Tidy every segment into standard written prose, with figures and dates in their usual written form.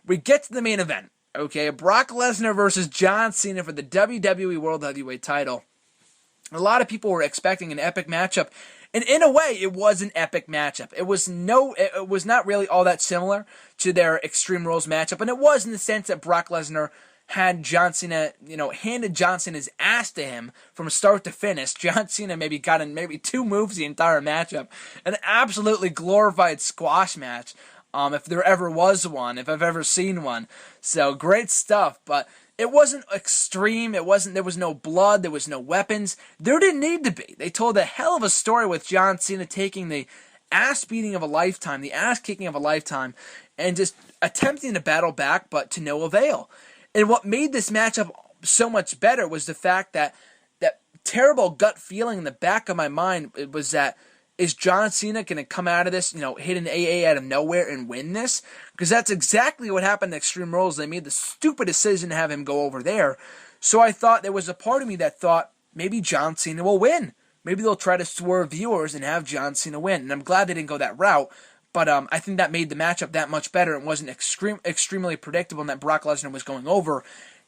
we get to the main event. Okay, Brock Lesnar versus John Cena for the WWE World Heavyweight title. A lot of people were expecting an epic matchup, and in a way, it was an epic matchup. It was not really all that similar to their Extreme Rules matchup, and it was in the sense that Brock Lesnar had John Cena, handed John Cena's ass to him from start to finish. John Cena maybe got in maybe 2 moves the entire matchup. An absolutely glorified squash match, if there ever was one, if I've ever seen one. So, great stuff, but it wasn't extreme. There was no blood. There was no weapons. There didn't need to be. They told a hell of a story with John Cena taking the ass-beating of a lifetime, the ass-kicking of a lifetime, and just attempting to battle back, but to no avail. And what made this matchup so much better was the fact that that terrible gut feeling in the back of my mind was that, is John Cena going to come out of this, hit an AA out of nowhere and win this? Because that's exactly what happened in Extreme Rules. They made the stupid decision to have him go over there. So I thought there was a part of me that thought maybe John Cena will win. Maybe they'll try to swerve viewers and have John Cena win. And I'm glad they didn't go that route. But I think that made the matchup that much better. It wasn't extremely predictable and that Brock Lesnar was going over.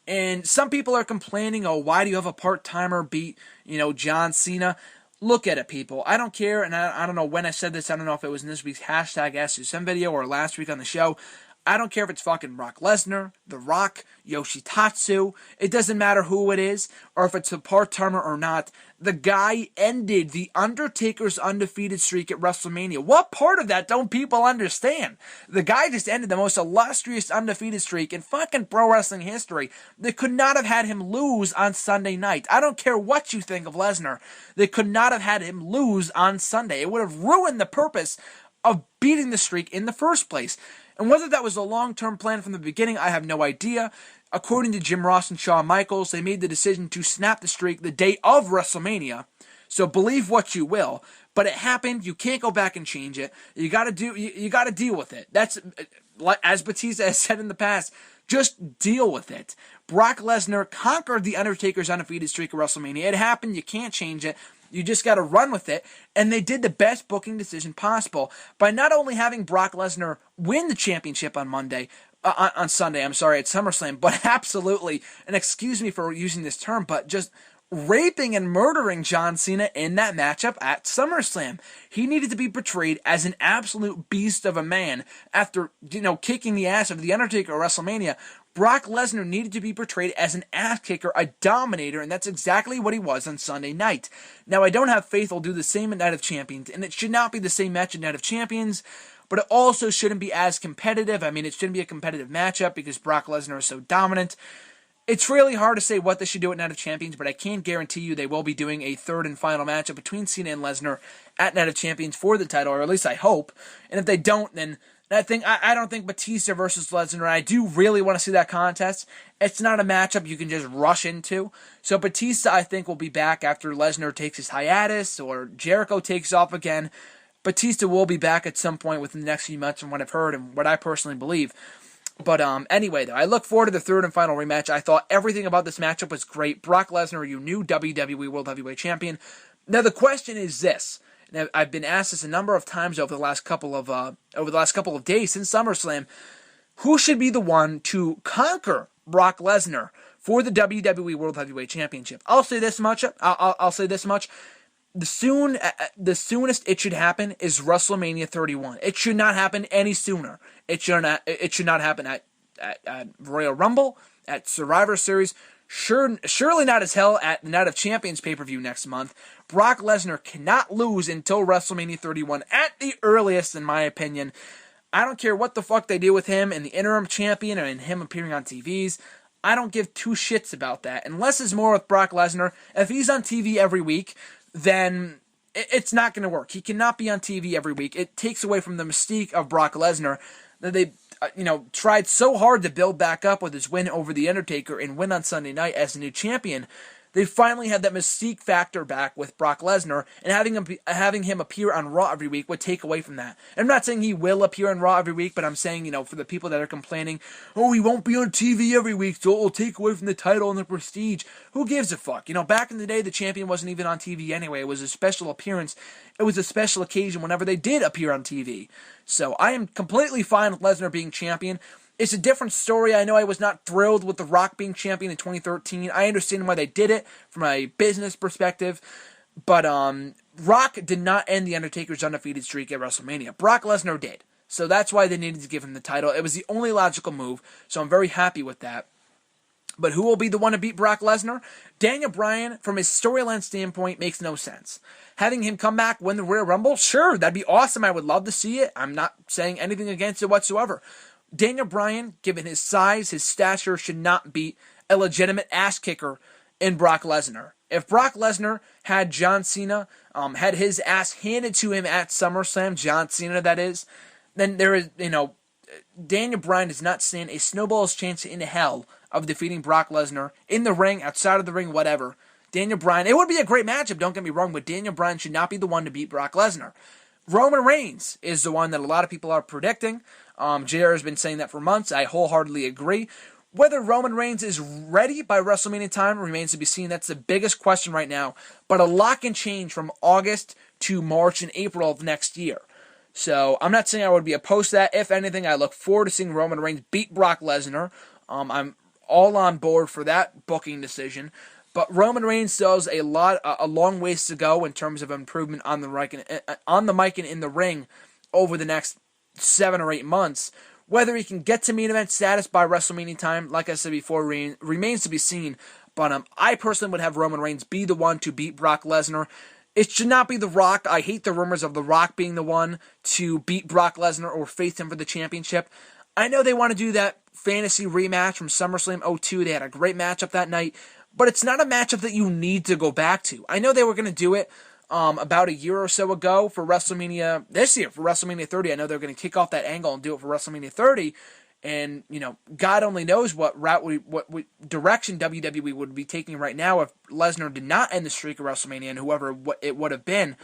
And some people are complaining, why do you have a part-timer beat, John Cena? Look at it, people. I don't care, and I don't know when I said this. I don't know if it was in this week's hashtag AskSuSem video or last week on the show. I don't care if it's fucking Brock Lesnar, The Rock, Yoshitatsu. It doesn't matter who it is, or if it's a part-timer or not. The guy ended The Undertaker's undefeated streak at WrestleMania. What part of that don't people understand? The guy just ended the most illustrious undefeated streak in fucking pro wrestling history. They could not have had him lose on Sunday night. I don't care what you think of Lesnar. They could not have had him lose on Sunday. It would have ruined the purpose of beating the streak in the first place. And whether that was a long-term plan from the beginning, I have no idea. According to Jim Ross and Shawn Michaels, they made the decision to snap the streak the day of WrestleMania. So believe what you will, but it happened. You can't go back and change it. You got to deal with it. That's, as Batista has said in the past, just deal with it. Brock Lesnar conquered The Undertaker's undefeated streak at WrestleMania. It happened. You can't change it. You just got to run with it. And they did the best booking decision possible by not only having Brock Lesnar win the championship on Sunday, at SummerSlam, but absolutely, and excuse me for using this term, but just raping and murdering John Cena in that matchup at SummerSlam. He needed to be portrayed as an absolute beast of a man after, kicking the ass of The Undertaker at WrestleMania. Brock Lesnar needed to be portrayed as an ass kicker, a dominator, and that's exactly what he was on Sunday night. Now, I don't have faith he'll do the same at Night of Champions, and it should not be the same match at Night of Champions, but it also shouldn't be as competitive. I mean, it shouldn't be a competitive matchup because Brock Lesnar is so dominant. It's really hard to say what they should do at Night of Champions, but I can guarantee you they will be doing a third and final matchup between Cena and Lesnar at Night of Champions for the title, or at least I hope. And if they don't, then I don't think Batista versus Lesnar, I do really want to see that contest. It's not a matchup you can just rush into. So Batista, I think, will be back after Lesnar takes his hiatus or Jericho takes off again. Batista will be back at some point within the next few months from what I've heard and what I personally believe. But anyway, though, I look forward to the third and final rematch. I thought everything about this matchup was great. Brock Lesnar, your new WWE World Heavyweight Champion. Now, the question is this. Now, I've been asked this a number of times over the last couple of days since SummerSlam. Who should be the one to conquer Brock Lesnar for the WWE World Heavyweight Championship? I'll say this much. I'll say this much. The soonest it should happen is WrestleMania 31. It should not happen any sooner. It should not happen at Royal Rumble, at Survivor Series. Surely not as hell at the Night of Champions pay-per-view next month. Brock Lesnar cannot lose until WrestleMania 31 at the earliest, in my opinion. I don't care what the fuck they do with him and the interim champion or in him appearing on TVs. I don't give two shits about that. Unless it's more with Brock Lesnar. If he's on TV every week, then it's not going to work. He cannot be on TV every week. It takes away from the mystique of Brock Lesnar that they tried so hard to build back up with his win over The Undertaker and win on Sunday night as the new champion. They finally had that mystique factor back with Brock Lesnar, and having him appear on Raw every week would take away from that. And I'm not saying he will appear on Raw every week, but I'm saying, for the people that are complaining, he won't be on TV every week, so it'll take away from the title and the prestige. Who gives a fuck? Back in the day, the champion wasn't even on TV anyway. It was a special appearance. It was a special occasion whenever they did appear on TV. So I am completely fine with Lesnar being champion. It's a different story. I know I was not thrilled with The Rock being champion in 2013. I understand why they did it from a business perspective. But Rock did not end The Undertaker's undefeated streak at WrestleMania. Brock Lesnar did. So that's why they needed to give him the title. It was the only logical move. So I'm very happy with that. But who will be the one to beat Brock Lesnar? Daniel Bryan, from his storyline standpoint, makes no sense. Having him come back, win the Royal Rumble, sure, that'd be awesome. I would love to see it. I'm not saying anything against it whatsoever. Daniel Bryan, given his size, his stature, should not beat a legitimate ass kicker in Brock Lesnar. If Brock Lesnar had John Cena, had his ass handed to him at SummerSlam, John Cena that is, then there is, Daniel Bryan does not stand a snowball's chance in hell of defeating Brock Lesnar in the ring, outside of the ring, whatever. Daniel Bryan, it would be a great matchup, don't get me wrong, but Daniel Bryan should not be the one to beat Brock Lesnar. Roman Reigns is the one that a lot of people are predicting. JR has been saying that for months. I wholeheartedly agree. Whether Roman Reigns is ready by WrestleMania time remains to be seen. That's the biggest question right now. But a lot can change from August to March and April of next year. So I'm not saying I would be opposed to that. If anything, I look forward to seeing Roman Reigns beat Brock Lesnar. I'm all on board for that booking decision. But Roman Reigns still has a long ways to go in terms of improvement on the mic and in the ring over the next 7 or 8 months. Whether he can get to main event status by WrestleMania time, like I said before, remains to be seen. But I personally would have Roman Reigns be the one to beat Brock Lesnar. It should not be The Rock. I hate the rumors of The Rock being the one to beat Brock Lesnar or face him for the championship. I know they want to do that fantasy rematch from SummerSlam 02. They had a great matchup that night. But it's not a matchup that you need to go back to. I know they were going to do it about a year or so ago for WrestleMania this year, for WrestleMania 30. I know they're going to kick off that angle and do it for WrestleMania 30. And, God only knows what what direction WWE would be taking right now if Lesnar did not end the streak of WrestleMania and whoever it would have been.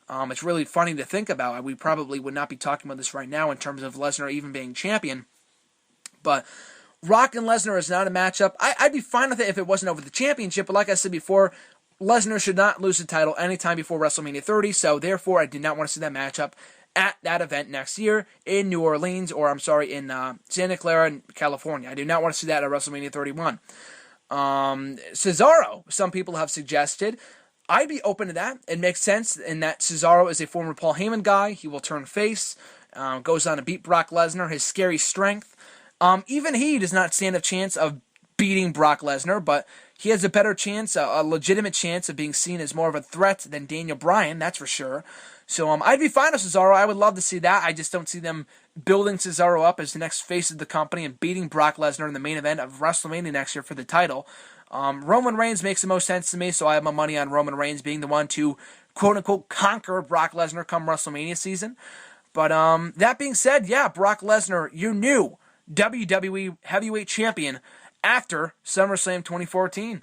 It's really funny to think about. We probably would not be talking about this right now in terms of Lesnar even being champion. But Rock and Lesnar is not a matchup. I'd be fine with it if it wasn't over the championship, but like I said before, Lesnar should not lose the title anytime before WrestleMania 30, so therefore I did not want to see that matchup at that event next year in New Orleans, in Santa Clara, California. I do not want to see that at WrestleMania 31. Cesaro, some people have suggested. I'd be open to that. It makes sense in that Cesaro is a former Paul Heyman guy. He will turn face, goes on to beat Brock Lesnar, his scary strength. Even he does not stand a chance of beating Brock Lesnar, but he has a better chance, a legitimate chance of being seen as more of a threat than Daniel Bryan, that's for sure. So I'd be fine with Cesaro. I would love to see that. I just don't see them building Cesaro up as the next face of the company and beating Brock Lesnar in the main event of WrestleMania next year for the title. Roman Reigns makes the most sense to me, so I have my money on Roman Reigns being the one to quote-unquote conquer Brock Lesnar come WrestleMania season. But that being said, yeah, Brock Lesnar, you knew WWE Heavyweight Champion after SummerSlam 2014.